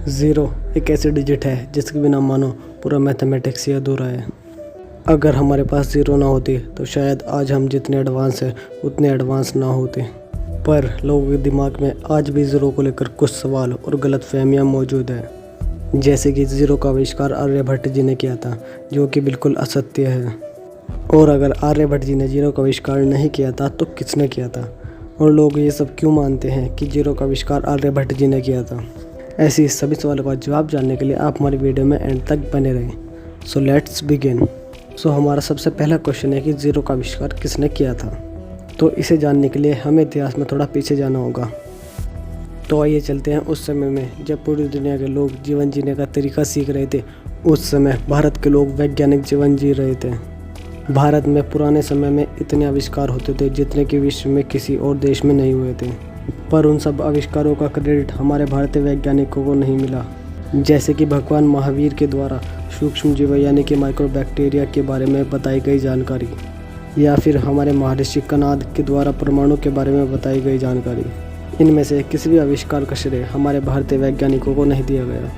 Zero एक ऐसी digit है जिसके बिना मानो पूरा मैथमेटिक्स ही अधूरा है। अगर हमारे पास ज़ीरो ना होती तो शायद आज हम जितने एडवांस हैं उतने एडवांस ना होते। पर लोगों के दिमाग में आज भी ज़ीरो को लेकर कुछ सवाल और गलतफहमियां मौजूद हैं। जैसे कि ज़ीरो का आविष्कार आर्यभट्ट जी ने किया था, जो कि बिल्कुल असत्य है। और अगर आर्यभट्ट जी ने ज़ीरो का आविष्कार नहीं किया था तो किसने किया था? और लोग ये सब क्यों मानते हैं कि ज़ीरो का आविष्कार आर्यभट्ट जी ने किया था? ऐसी सभी सवालों का जवाब जानने के लिए आप हमारी वीडियो में एंड तक बने रहें। So let's begin. हमारा सबसे पहला क्वेश्चन है कि ज़ीरो का आविष्कार किसने किया था? तो इसे जानने के लिए हमें इतिहास में थोड़ा पीछे जाना होगा। तो आइए चलते हैं उस समय में जब पूरी दुनिया के लोग जीवन जीने का तरीका सीख रहे थे। उस समय भारत के लोग वैज्ञानिक जीवन जी रहे थे। भारत में पुराने समय में इतने आविष्कार होते थे जितने कि विश्व में किसी और देश में नहीं हुए थे। पर उन सब आविष्कारों का क्रेडिट हमारे भारतीय वैज्ञानिकों को नहीं मिला। जैसे कि भगवान महावीर के द्वारा सूक्ष्म जीव यानी कि माइक्रोबैक्टीरिया के बारे में बताई गई जानकारी, या फिर हमारे महर्षि कणाद के द्वारा परमाणु के बारे में बताई गई जानकारी। इनमें से किसी भी आविष्कार का श्रेय हमारे भारतीय वैज्ञानिकों को नहीं दिया गया।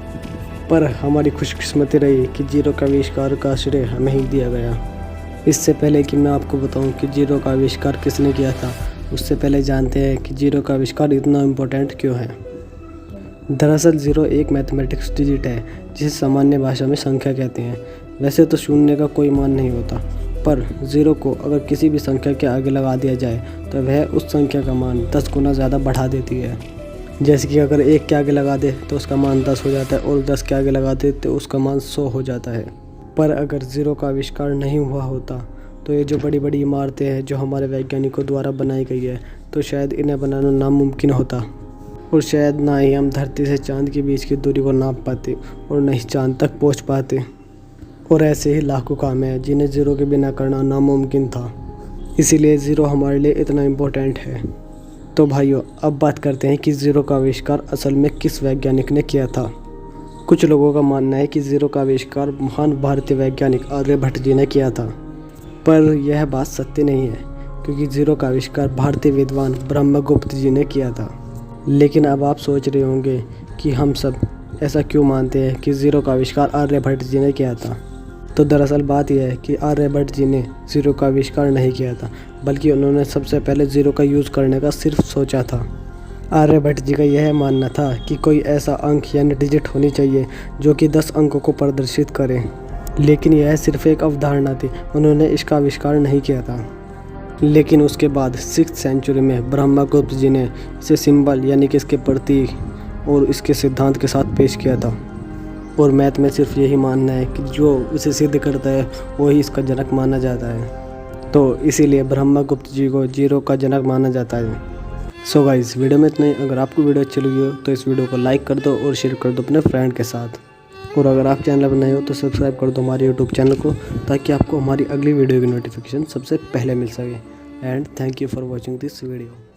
पर हमारी खुशकिस्मती रही कि ज़ीरो का आविष्कार का श्रेय हमें ही दिया गया। इससे पहले कि मैं आपको बताऊं कि ज़ीरो का आविष्कार किसने किया था, उससे पहले जानते हैं कि ज़ीरो का आविष्कार इतना इम्पोर्टेंट क्यों है। दरअसल ज़ीरो एक मैथमेटिक्स डिजिट है जिसे सामान्य भाषा में संख्या कहते हैं। वैसे तो शून्य का कोई मान नहीं होता, पर ज़ीरो को अगर किसी भी संख्या के आगे लगा दिया जाए तो वह उस संख्या का मान 10 गुना ज़्यादा बढ़ा देती है। जैसे कि अगर 1 के आगे लगा दे तो उसका मान 10 हो जाता है, और 10 के आगे लगा दे तो उसका मान 100 हो जाता है। पर अगर ज़ीरो का आविष्कार नहीं हुआ होता तो ये जो बड़ी बड़ी इमारतें हैं जो हमारे वैज्ञानिकों द्वारा बनाई गई है, तो शायद इन्हें बनाना नामुमकिन होता। और शायद ना ही हम धरती से चाँद के बीच की दूरी को नाप पाते और न ही चाँद तक पहुंच पाते। और ऐसे ही लाखों काम हैं जिन्हें ज़ीरो के बिना करना नामुमकिन था। इसीलिए ज़ीरो हमारे लिए इतना इम्पोर्टेंट है। तो भाइयों, अब बात करते हैं कि ज़ीरो का आविष्कार असल में किस वैज्ञानिक ने किया था। कुछ लोगों का मानना है कि ज़ीरो का आविष्कार महान भारतीय वैज्ञानिक आर्यभट्ट जी ने किया था, पर यह बात सत्य नहीं है, क्योंकि ज़ीरो का आविष्कार भारतीय विद्वान ब्रह्मगुप्त जी ने किया था। लेकिन अब आप सोच रहे होंगे कि हम सब ऐसा क्यों मानते हैं कि ज़ीरो का आविष्कार आर्यभट्ट जी ने किया था। तो दरअसल बात यह है कि आर्यभट्ट जी ने ज़ीरो का आविष्कार नहीं किया था, बल्कि उन्होंने सबसे पहले ज़ीरो का यूज़ करने का सिर्फ सोचा था। आर्यभट्ट जी का यह मानना था कि कोई ऐसा अंक यानी डिजिट होनी चाहिए जो कि 10 अंकों को प्रदर्शित करे। लेकिन यह सिर्फ एक अवधारणा थी, उन्होंने इसका आविष्कार नहीं किया था। लेकिन उसके बाद 6th सेंचुरी में ब्रह्मगुप्त जी ने इसे सिंबल यानी कि इसके प्रतीक और इसके सिद्धांत के साथ पेश किया था। और मैथ में सिर्फ यही मानना है कि जो इसे सिद्ध करता है वही इसका जनक माना जाता है। तो इसीलिए ब्रह्मगुप्त जी को ज़ीरो का जनक माना जाता है। सो गाइस, वीडियो में इतना ही। अगर आपको वीडियो अच्छी लगी हो तो इस वीडियो को लाइक कर दो और शेयर कर दो अपने फ्रेंड के साथ। और अगर आप चैनल पर नए हो तो सब्सक्राइब कर दो हमारे यूट्यूब चैनल को, ताकि आपको हमारी अगली वीडियो की नोटिफिकेशन सबसे पहले मिल सके। And thank you for watching this video.